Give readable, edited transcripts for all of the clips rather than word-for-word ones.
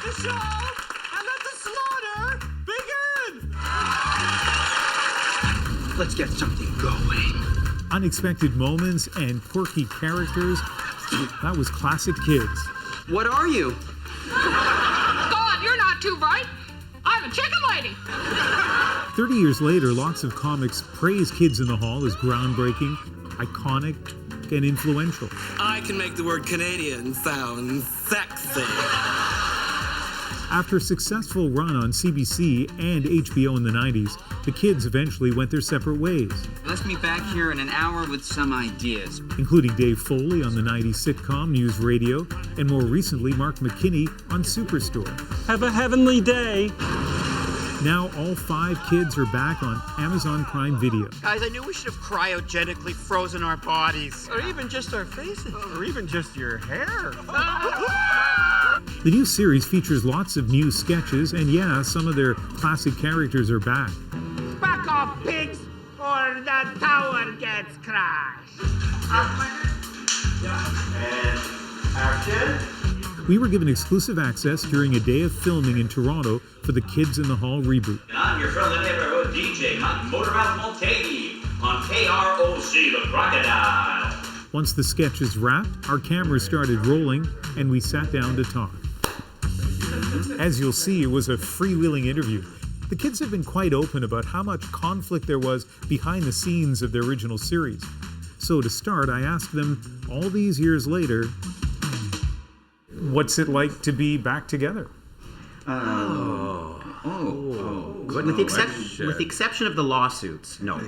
the show and let the slaughter begin! Let's get something going. Unexpected moments and quirky characters. That was classic Kids. What are you? God, you're not too bright. I'm a chicken lady. 30 years later, lots of comics praise Kids in the Hall as groundbreaking, iconic, and influential. I can make the word Canadian sound sexy. After a successful run on CBC and HBO in the 90s, the Kids eventually went their separate ways, Let's meet back here in an hour with some ideas. including Dave Foley on the 90s sitcom News Radio, and more recently Mark McKinney on Superstore. Have a heavenly day. Now all 5 Kids are back on Amazon Prime Video. Guys, I knew we should have cryogenically frozen our bodies. Or even just our faces. Or even just your hair. The new series features lots of new sketches, and yeah, some of their classic characters are back. Back off, pigs, or the tower gets crashed. And action. We were given exclusive access during a day of filming in Toronto for the Kids in the Hall reboot. I'm your friendly neighborhood DJ, Motormouth Mulcahy, on KROC The Crocodile. Once the sketches wrapped, our cameras started rolling, and we sat down to talk. As you'll see, it was a freewheeling interview. The Kids have been quite open about how much conflict there was behind the scenes of their original series. So to start, I asked them, all these years later, what's it like to be back together? With the exception of the lawsuits, no.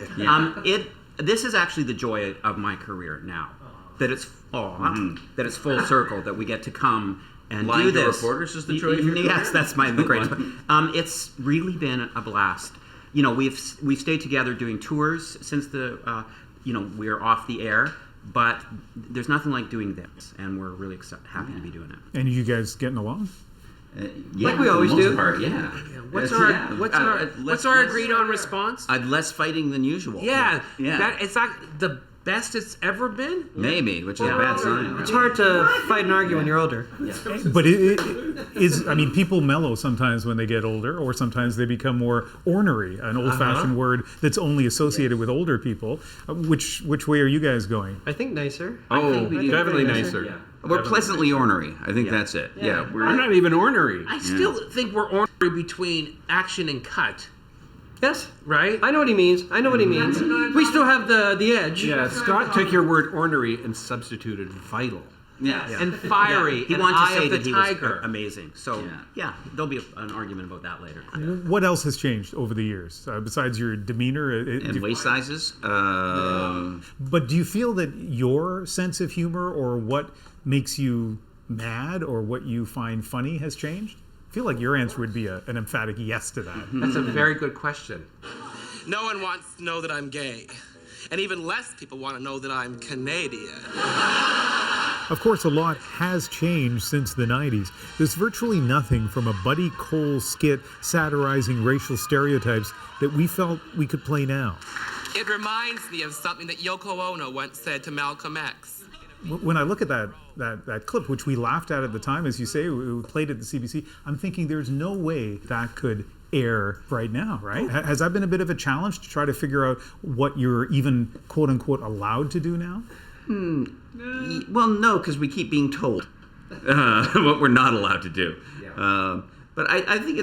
This is actually the joy of my career now. That it's full circle. That we get to come and Lying do to this. reporters is the joy of your career? Yes, that's the greatest. It's really been a blast. You know, we've stayed together doing tours since we're off the air. But there's nothing like doing this, and we're really happy to be doing it. And you guys getting along? Yeah, Like we always do. Part, yeah. What's our agreed on response? Less fighting than usual. Yeah. Yeah. It's like the best it's ever been. Maybe, which is a bad sign. It's hard to fight and argue when you're older. But people mellow sometimes when they get older, or sometimes they become more ornery, an old-fashioned word that's only associated with older people. Which way are you guys going? I think nicer. Definitely nicer. Yeah. We're pleasantly ornery. I think that's it. Yeah. I'm not even ornery. I still think we're ornery between action and cut. Yes. Right? I know what he means. We still have the edge. Yeah, Scott took your word ornery and substituted vital. Yeah. And fiery. He and wanted to eye say of the that he tiger. was amazing. So there'll be an argument about that later. What else has changed over the years besides your demeanor And waist sizes. But do you feel that your sense of humor, or what makes you mad, or what you find funny, has changed? I feel like your answer would be an emphatic yes to that. That's a very good question. No one wants to know that I'm gay. And even less people want to know that I'm Canadian. Of course, a lot has changed since the 90s. There's virtually nothing from a Buddy Cole skit satirizing racial stereotypes that we felt we could play now. It reminds me of something that Yoko Ono once said to Malcolm X. When I look at that clip, which we laughed at the time, as you say, we played at the CBC, I'm thinking there's no way that could air right now, right? Has that been a bit of a challenge to try to figure out what you're even, quote unquote, allowed to do now? Well, no, because we keep being told what we're not allowed to do. Yeah. But I think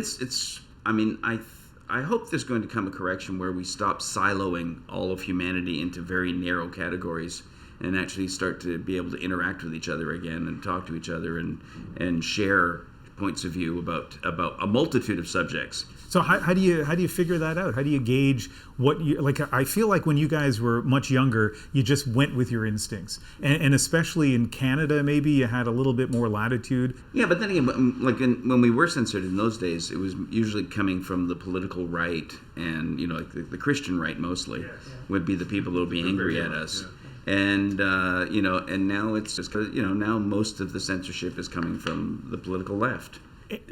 I hope there's going to come a correction where we stop siloing all of humanity into very narrow categories and actually start to be able to interact with each other again and talk to each other and share points of view about a multitude of subjects. So how do you figure that out? How do you gauge what you like? I feel like when you guys were much younger, you just went with your instincts, and especially in Canada, maybe you had a little bit more latitude. Yeah, but then again, when we were censored in those days, it was usually coming from the political right, and the Christian right mostly would be the people that would be angry at us. Yeah. And and now it's just now most of the censorship is coming from the political left.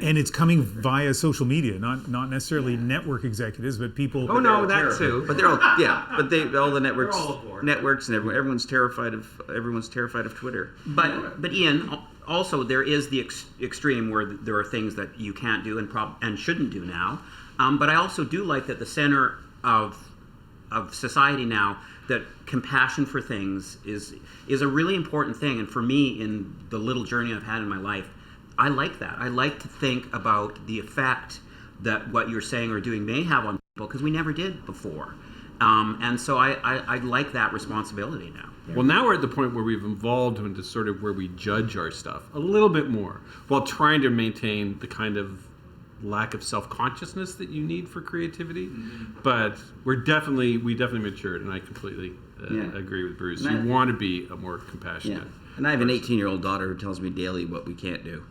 And it's coming via social media, not necessarily network executives, but people. Oh no, that too. But they're all all the networks and everyone's terrified of Twitter. But Ian, also there is the extreme where there are things that you can't do and shouldn't do now. But I also do like that the center of society now, that compassion for things is a really important thing. And for me, in the little journey I've had in my life, I like that. I like to think about the effect that what you're saying or doing may have on people, because we never did before. And so I like that responsibility now. Well, now we're at the point where we've evolved into sort of where we judge our stuff a little bit more, while trying to maintain the kind of lack of self-consciousness that you need for creativity. But we definitely matured, and I completely agree with Bruce. You want to be a more compassionate. Yeah. And I have an 18-year-old daughter who tells me daily what we can't do.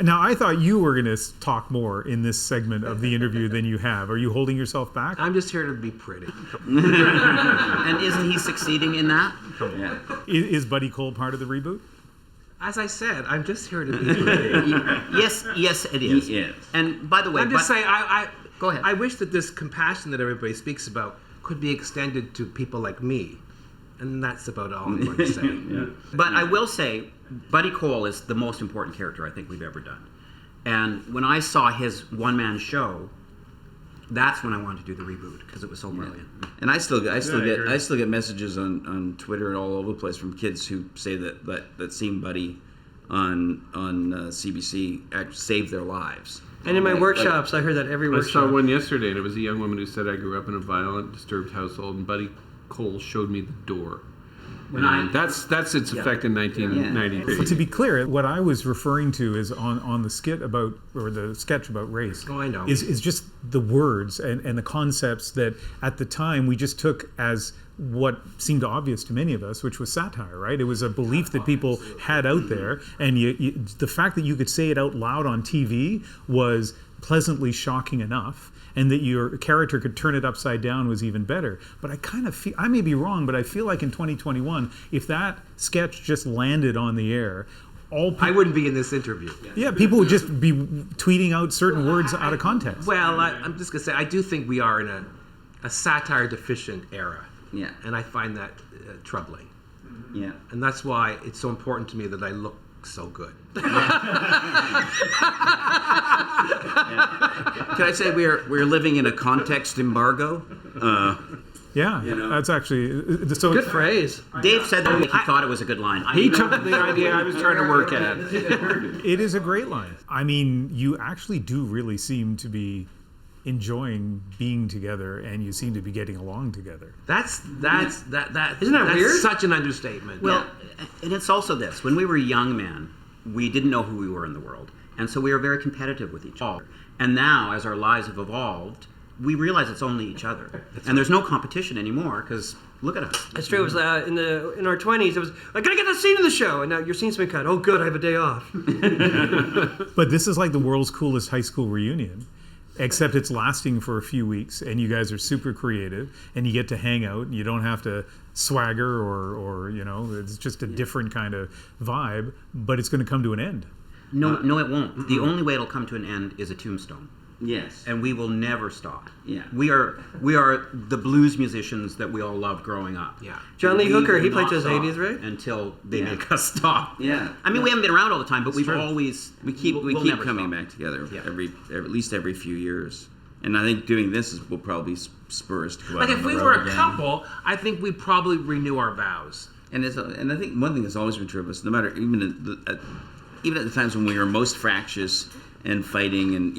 Now, I thought you were going to talk more in this segment of the interview than you have. Are you holding yourself back? I'm just here to be pretty. And isn't he succeeding in that? Yeah. Is Buddy Cole part of the reboot? As I said, I'm just here to be pretty. Yes, it is. He is. And by the way, I'm just saying, go ahead. I wish that this compassion that everybody speaks about could be extended to people like me. And that's about all I'm going to say. Yeah. But I will say, Buddy Cole is the most important character I think we've ever done. And when I saw his one-man show, that's when I wanted to do the reboot, because it was so brilliant. And I still get messages on Twitter and all over the place from kids who say that seeing Buddy on CBC saved their lives. And in my workshops, I heard that every I workshop. saw one yesterday, and it was a young woman who said, I grew up in a violent, disturbed household, and Buddy Cole showed me the door. That's its effect in 1993. Well, to be clear, what I was referring to is on the skit about, or the sketch about race. Oh, I know. Is just the words and the concepts that at the time we just took as what seemed obvious to many of us, which was satire, right? It was a belief that people had out there, and the fact that you could say it out loud on TV was pleasantly shocking enough. And that your character could turn it upside down was even better. But I kind of feel, I may be wrong, but I feel like in 2021, if that sketch just landed on the air, I wouldn't be in this interview. Yeah, people would just be tweeting out certain words out of context. Well, I'm just going to say, I do think we are in a satire-deficient era. Yeah. And I find that troubling. Yeah. And that's why it's so important to me that I look so good. Can I say we're living in a context embargo? That's actually so good phrase. Dave said that he thought it was a good line. He took the idea I was trying to work at. It is a great line. I mean, you actually do really seem to be enjoying being together, and you seem to be getting along together. Isn't that weird? That's such an understatement. Well, and it's also this. When we were young men, we didn't know who we were in the world. And so we were very competitive with each other. And now, as our lives have evolved, we realize it's only each other. And there's no competition anymore, because look at us. That's true. It was in our 20s. It was, I gotta get that scene in the show, and now your scene's been cut. Oh, good, I have a day off. But this is like the world's coolest high school reunion, except it's lasting for a few weeks, and you guys are super creative, and you get to hang out, and you don't have to swagger or it's just a different kind of vibe. But it's going to come to an end. No, it won't. The only way it'll come to an end is a tombstone. Yes. And we will never stop. Yeah. We are the blues musicians that we all loved growing up. Yeah. John Lee We Hooker, will he played not to his stop 80s, right? Until they make us stop. Yeah. I mean, we haven't been around all the time, but we've true. always We keep never coming stop. back together Yeah. at least every few years. And I think doing this will probably spur us to go out like on if the we road were a again. couple, I think we'd probably renew our vows. And I think one thing that's always been true of us, no matter even at the times when we were most fractious and fighting, and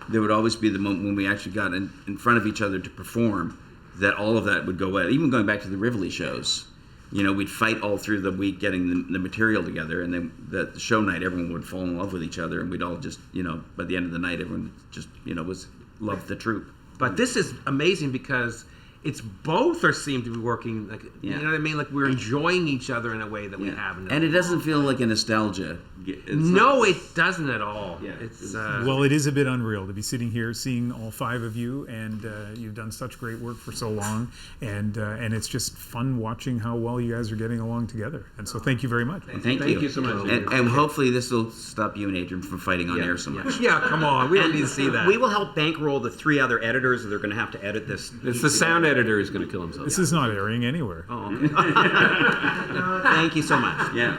there would always be the moment when we actually got in front of each other to perform, that all of that would go away. Even going back to the Rivoli shows, we'd fight all through the week getting the material together, and then the show night, everyone would fall in love with each other, and we'd all just, by the end of the night, everyone just, loved the troupe. But this is amazing because it's both seem to be working, like, you know what I mean? Like we're enjoying each other in a way that we haven't. And it doesn't feel like a nostalgia No, it doesn't at all. Yeah. It's Well, it is a bit unreal to be sitting here seeing all 5 of you, and you've done such great work for so long, and it's just fun watching how well you guys are getting along together. And so thank you very much. Thank you so much. And hopefully this will stop you and Adrienne from fighting on air so much. yeah. Come on, we don't need to see that. We will help bankroll the 3 other editors that are going to have to edit this. It's the sound editor who's going to kill himself. This is not airing anywhere. Oh, okay. Thank you so much. Yeah.